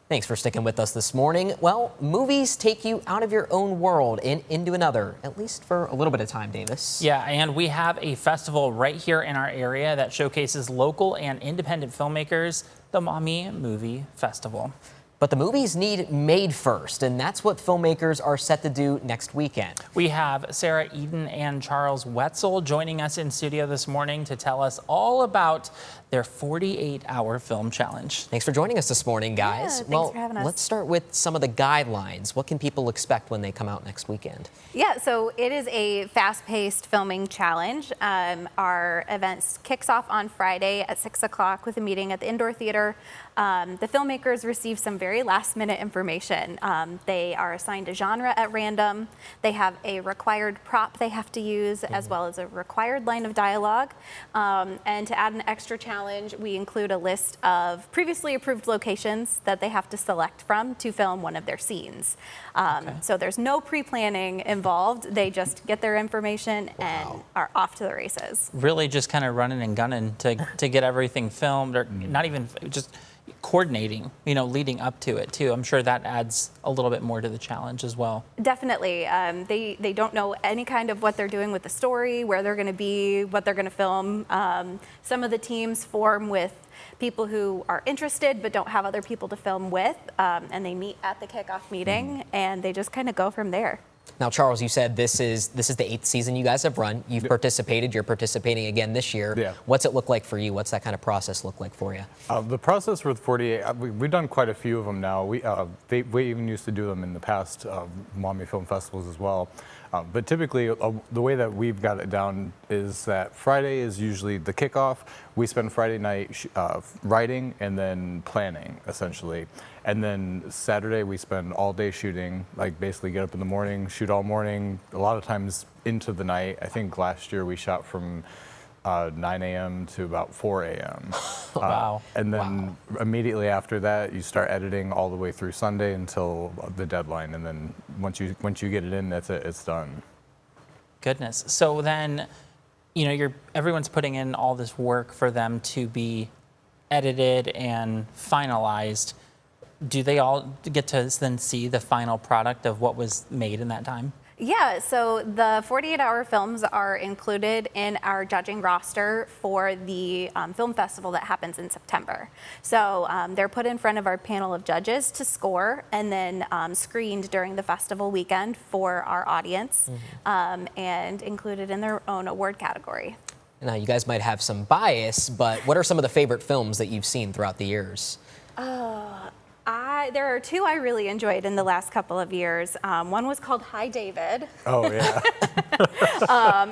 Thanks for sticking with us this morning. Well, movies take you out of your own world and into another, at least for a little bit of time, Davis. Yeah, and we have a festival right here in our area that showcases local and independent filmmakers, the Maumee Movie Festival. But the movies need made first, and that's what filmmakers are set to do next weekend. We have Sara, Eiden, and Charles Wetzel joining us in studio this morning to tell us all about their 48-hour film challenge. Thanks for joining us this morning, guys. Yeah, thanks for having us. Let's start with some of the guidelines. What can people expect when they come out next weekend? Yeah, so it is a fast-paced filming challenge. Our event kicks off on Friday at 6 o'clock with a meeting at the indoor theater. The filmmakers receive some very last-minute information. They are assigned a genre at random. They have a required prop they have to use, as well as a required line of dialogue. And to add an extra challenge, we include a list of previously approved locations that they have to select from to film one of their scenes. So there's no pre-planning involved. They just get their information and are off to the races. Really just kind of running and gunning to get everything filmed, or not even just coordinating, leading up to it too. I'm sure that adds a little bit more to the challenge as well. Definitely. They don't know any kind of what they're doing with the story, where they're going to be, what they're going to film. Some of the teams form with people who are interested but don't have other people to film with, and they meet at the kickoff meeting, and they just kind of go from there. Now, Charles, you said this is the 8th season you guys have run. You've participated. You're participating again this year. Yeah. What's it look like for you? What's that kind of process look like for you? The process with 48, we've done quite a few of them now. We even used to do them in the past Maumee Film Festivals as well. But typically, the way that we've got it down is that Friday is usually the kickoff. We spend Friday night writing and then planning, essentially. And then Saturday, we spend all day shooting, like basically get up in the morning, shoot all morning, a lot of times into the night. I think last year we shot from 9 a.m. to about 4 a.m. Wow. And then immediately after that, you start editing all the way through Sunday until the deadline. And then once you get it in, that's it, it's done. Goodness. So then, everyone's putting in all this work for them to be edited and finalized. Do they all get to then see the final product of what was made in that time? Yeah, so the 48-hour films are included in our judging roster for the film festival that happens in September. So they're put in front of our panel of judges to score, and then screened during the festival weekend for our audience, and included in their own award category. Now, you guys might have some bias, but what are some of the favorite films that you've seen throughout the years? There are two I really enjoyed in the last couple of years. One was called Hi, David. Oh, yeah.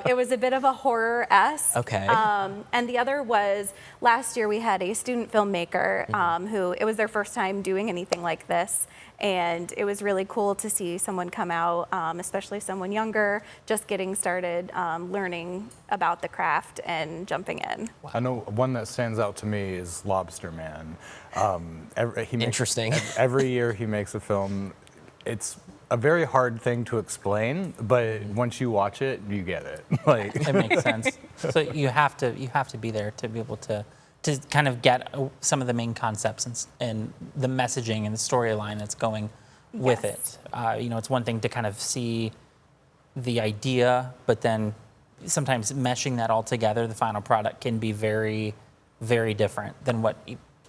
It was a bit of a horror-esque. Okay. And the other was, last year we had a student filmmaker who, it was their first time doing anything like this. And it was really cool to see someone come out, especially someone younger, just getting started, learning about the craft and jumping in. Wow. I know one that stands out to me is Lobster Man. Interesting. Every year he makes a film. It's a very hard thing to explain, but once you watch it, you get it. It makes sense. So you have to be there to be able to kind of get some of the main concepts and the messaging and the storyline that's going with it. It's one thing to kind of see the idea, but then sometimes meshing that all together, the final product can be very, very different than what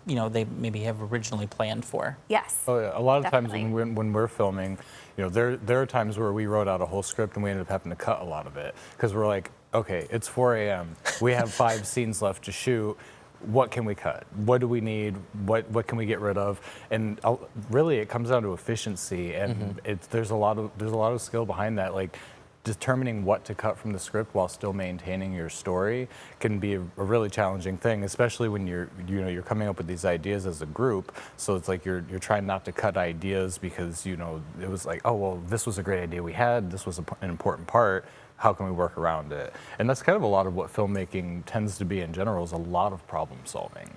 they maybe have originally planned for. Yes. Oh yeah. A lot of Definitely. times when we're filming, there are times where we wrote out a whole script and we ended up having to cut a lot of it because we're like, okay, it's 4 a.m. We have 5 scenes left to shoot. What can we cut? What do we need? What can we get rid of? And really, it comes down to efficiency, and there's a lot of skill behind that. Like determining what to cut from the script while still maintaining your story can be a really challenging thing, especially when you're coming up with these ideas as a group. So it's like you're trying not to cut ideas because it was like, oh well, this was a great idea we had. This was an important part. How can we work around it? And that's kind of a lot of what filmmaking tends to be in general, is a lot of problem solving.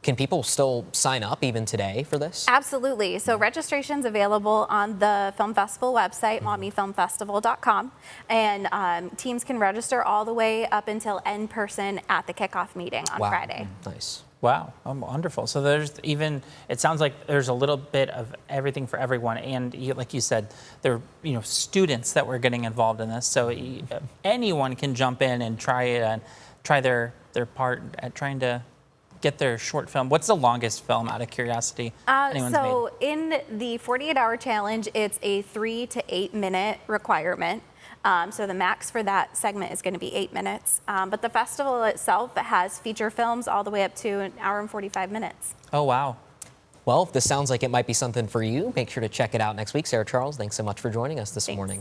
Can people still sign up even today for this? Absolutely. So registration's available on the Film Festival website, MaumeeFilmFestival.com, and teams can register all the way up until in person at the kickoff meeting on Wow. Friday. Nice. Wow, wonderful. So there's even, it sounds like there's a little bit of everything for everyone. And like you said, there are, students that were getting involved in this. So anyone can jump in and try it and try their part at trying to get their short film. What's the longest film, out of curiosity, anyone's So made? in the 48-hour challenge, it's a 3 to 8 minute requirement. So the max for that segment is going to be 8 minutes. But the festival itself has feature films all the way up to an hour and 45 minutes. Oh, wow. Well, if this sounds like it might be something for you, make sure to check it out next week. Sarah Charles, thanks so much for joining us this Thanks. morning.